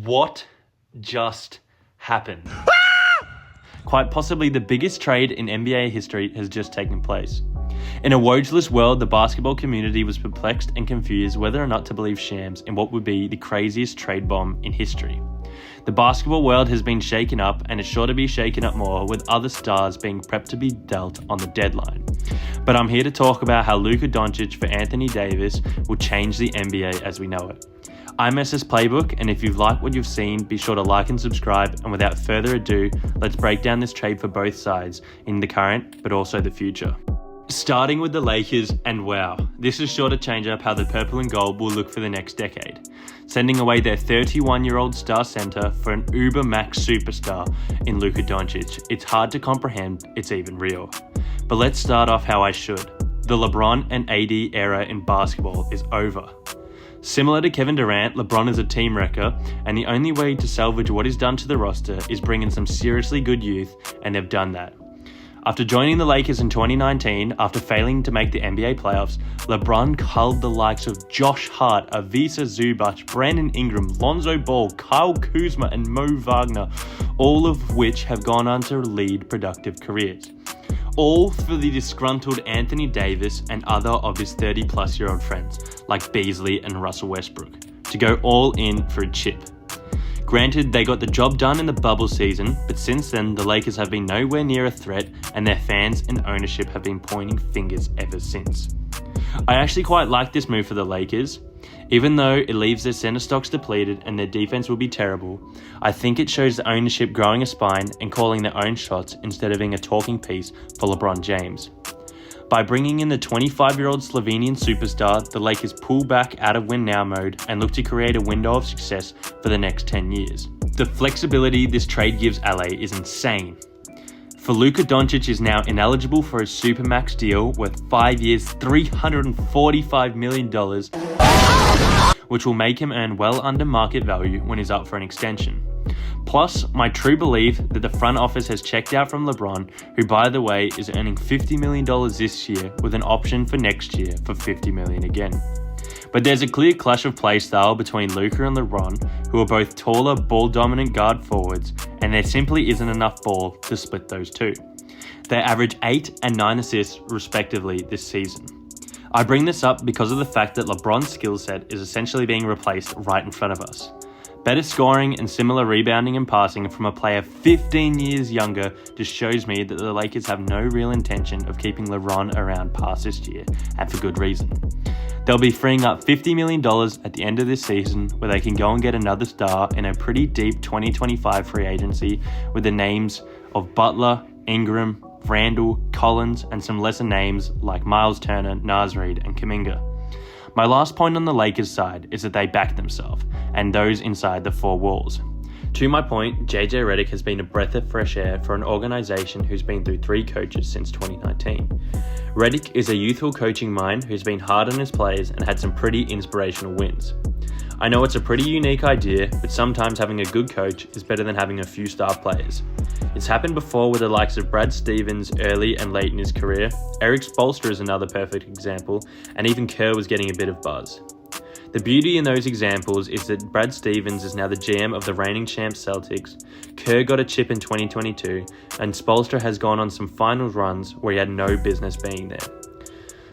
What just happened? Quite possibly the biggest trade in NBA history has just taken place. In a Wojless world, the basketball community was perplexed and confused whether or not to believe shams in what would be the craziest trade bomb in history. The basketball world has been shaken up and is sure to be shaken up more, with other stars being prepped to be dealt on the deadline. But I'm here to talk about how Luka Doncic for Anthony Davis will change the NBA as we know it. I'm SS Playbook, and if you've liked what you've seen, be sure to like and subscribe, and without further ado, let's break down this trade for both sides in the current but also the future. Starting with the Lakers, and wow, this is sure to change up how the purple and gold will look for the next decade. Sending away their 31-year-old star center for an uber max superstar in Luka Doncic. It's hard to comprehend it's even real. But let's start off how I should. The LeBron and AD era in basketball is over. Similar to Kevin Durant, LeBron is a team wrecker, and the only way to salvage what is done to the roster is bring in some seriously good youth, and they've done that. After joining the Lakers in 2019, after failing to make the NBA playoffs, LeBron culled the likes of Josh Hart, Ivica Zubac, Brandon Ingram, Lonzo Ball, Kyle Kuzma, and Mo Wagner, all of which have gone on to lead productive careers. All for the disgruntled Anthony Davis and other of his 30-plus-year-old friends, like Beasley and Russell Westbrook, to go all in for a chip. Granted, they got the job done in the bubble season, but since then, the Lakers have been nowhere near a threat, and their fans and ownership have been pointing fingers ever since. I actually quite like this move for the Lakers. Even though it leaves their center stocks depleted and their defense will be terrible, I think it shows the ownership growing a spine and calling their own shots instead of being a talking piece for LeBron James. By bringing in the 25-year-old Slovenian superstar, the Lakers pull back out of win now mode and look to create a window of success for the next 10 years. The flexibility this trade gives LA is insane. For Luka Doncic is now ineligible for a supermax deal worth 5 years, $345 million, which will make him earn well under market value when he's up for an extension. Plus, my true belief that the front office has checked out from LeBron, who by the way is earning $50 million this year with an option for next year for $50 million again. But there's a clear clash of play style between Luka and LeBron, who are both taller, ball-dominant guard forwards, and there simply isn't enough ball to split those two. They average 8 and 9 assists respectively this season. I bring this up because of the fact that LeBron's skill set is essentially being replaced right in front of us. Better scoring and similar rebounding and passing from a player 15 years younger just shows me that the Lakers have no real intention of keeping LeBron around past this year, and for good reason. They'll be freeing up $50 million at the end of this season, where they can go and get another star in a pretty deep 2025 free agency with the names of Butler, Ingram, Randall, Collins, and some lesser names like Miles Turner, Naz Reid, and Kuminga. My last point on the Lakers side is that they back themselves, and those inside the four walls. To my point, JJ Redick has been a breath of fresh air for an organisation who's been through 3 coaches since 2019. Redick is a youthful coaching mind who's been hard on his players and had some pretty inspirational wins. I know it's a pretty unique idea, but sometimes having a good coach is better than having a few star players. It's happened before with the likes of Brad Stevens early and late in his career. Eric Spoelstra is another perfect example, and even Kerr was getting a bit of buzz. The beauty in those examples is that Brad Stevens is now the GM of the reigning champs Celtics, Kerr got a chip in 2022, and Spoelstra has gone on some finals runs where he had no business being there.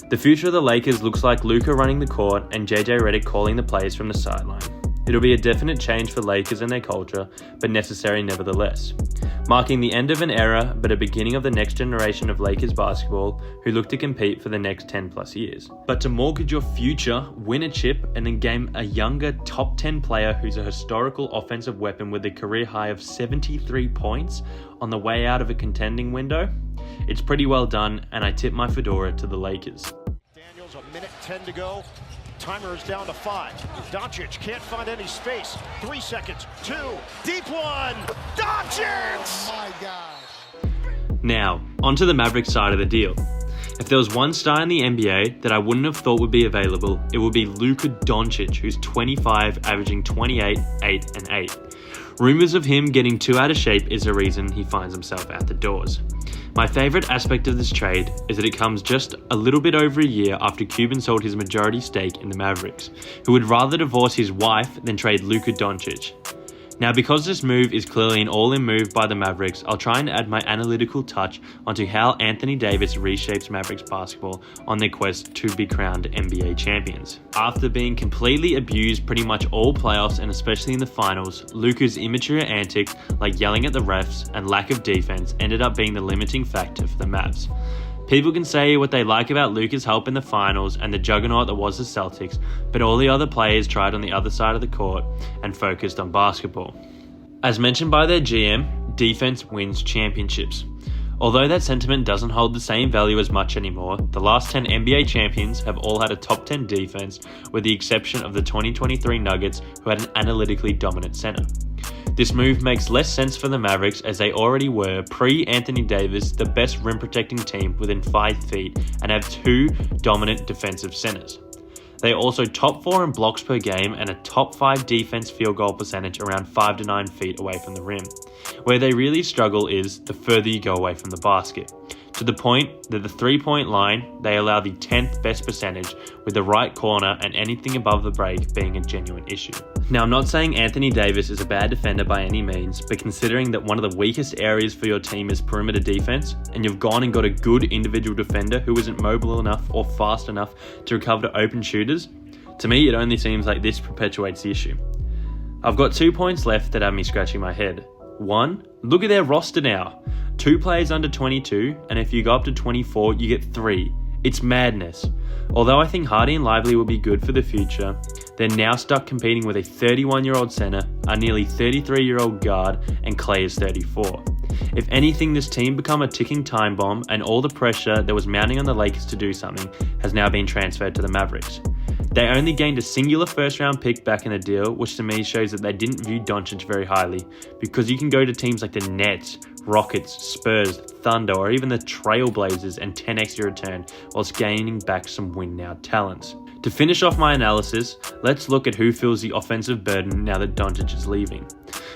The future of the Lakers looks like Luka running the court and JJ Redick calling the plays from the sideline. It'll be a definite change for Lakers and their culture, but necessary nevertheless. Marking the end of an era, but a beginning of the next generation of Lakers basketball who look to compete for the next 10 plus years. But to mortgage your future, win a chip, and then game a younger top 10 player who's a historical offensive weapon with a career high of 73 points on the way out of a contending window, it's pretty well done, and I tip my fedora to the Lakers. Daniels, a minute 10 to go. Timer is down to 5. Doncic can't find any space. 3 seconds. 2. Deep one. Doncic! Oh my gosh. Now, onto the Mavericks side of the deal. If there was one star in the NBA that I wouldn't have thought would be available, it would be Luka Doncic, who's 25, averaging 28, 8, and 8. Rumors of him getting too out of shape is the reason he finds himself out the doors. My favourite aspect of this trade is that it comes just a little bit over a year after Cuban sold his majority stake in the Mavericks, who would rather divorce his wife than trade Luka Doncic. Now, because this move is clearly an all-in move by the Mavericks, I'll try and add my analytical touch onto how Anthony Davis reshapes Mavericks basketball on their quest to be crowned NBA champions. After being completely abused pretty much all playoffs and especially in the finals, Luka's immature antics like yelling at the refs and lack of defense ended up being the limiting factor for the Mavs. People can say what they like about Luka's help in the finals and the juggernaut that was the Celtics, but all the other players tried on the other side of the court and focused on basketball. As mentioned by their GM, defense wins championships. Although that sentiment doesn't hold the same value as much anymore, the last 10 NBA champions have all had a top 10 defense, with the exception of the 2023 Nuggets, who had an analytically dominant center. This move makes less sense for the Mavericks, as they already were, pre-Anthony Davis, the best rim-protecting team within 5 feet and have 2 dominant defensive centers. They are also top 4 in blocks per game and a top 5 defense field goal percentage around 5 to 9 feet away from the rim. Where they really struggle is the further you go away from the basket, to the point that the 3-point line, they allow the 10th best percentage, with the right corner and anything above the break being a genuine issue. Now, I'm not saying Anthony Davis is a bad defender by any means, but considering that one of the weakest areas for your team is perimeter defense, and you've gone and got a good individual defender who isn't mobile enough or fast enough to recover to open shooters, to me it only seems like this perpetuates the issue. I've got 2 points left that have me scratching my head. 1, look at their roster now. 2 players under 22, and if you go up to 24, you get 3. It's madness. Although I think Hardy and Lively will be good for the future, they're now stuck competing with a 31-year-old center, a nearly 33-year-old guard, and Clay is 34. If anything, this team become a ticking time bomb, and all the pressure that was mounting on the Lakers to do something has now been transferred to the Mavericks. They only gained a singular first-round pick back in the deal, which to me shows that they didn't view Doncic very highly, because you can go to teams like the Nets, Rockets, Spurs, Thunder, or even the Trailblazers and 10x your return whilst gaining back some win-now talents. To finish off my analysis, let's look at who feels the offensive burden now that Doncic is leaving.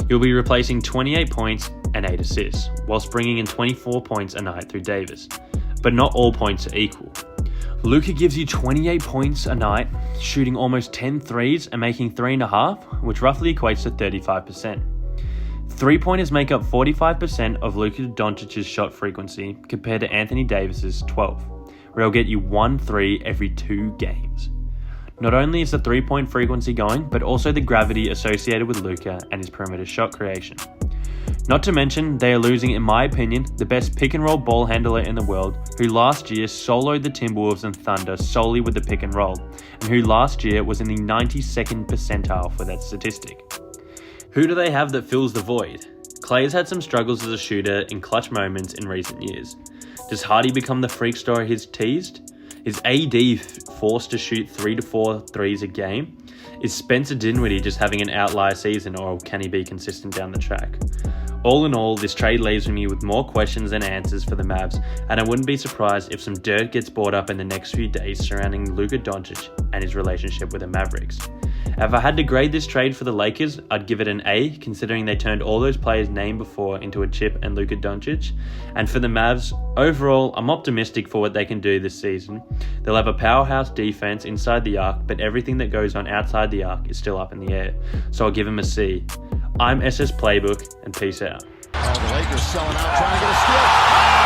You'll be replacing 28 points and 8 assists, whilst bringing in 24 points a night through Davis. But not all points are equal. Luka gives you 28 points a night, shooting almost 10 threes and making 3.5, which roughly equates to 35%. 3-pointers make up 45% of Luka Doncic's shot frequency compared to Anthony Davis's 12, where he'll get you 1 3 every 2 games. Not only is the 3-point frequency going, but also the gravity associated with Luka and his perimeter shot creation. Not to mention, they are losing, in my opinion, the best pick-and-roll ball handler in the world, who last year soloed the Timberwolves and Thunder solely with the pick-and-roll, and who last year was in the 92nd percentile for that statistic. Who do they have that fills the void? Clay has had some struggles as a shooter in clutch moments in recent years. Does Hardy become the freak star he's teased? Is AD forced to shoot 3 to 4 threes a game? Is Spencer Dinwiddie just having an outlier season, or can he be consistent down the track? All in all, this trade leaves me with more questions than answers for the Mavs, and I wouldn't be surprised if some dirt gets brought up in the next few days surrounding Luka Doncic and his relationship with the Mavericks. If I had to grade this trade for the Lakers, I'd give it an A, considering they turned all those players named before into a chip and Luka Doncic. And for the Mavs, overall, I'm optimistic for what they can do this season. They'll have a powerhouse defense inside the arc, but everything that goes on outside the arc is still up in the air. So I'll give them a C. I'm SS Playbook, and peace out. Oh, the Lakers selling out, trying to get a steal.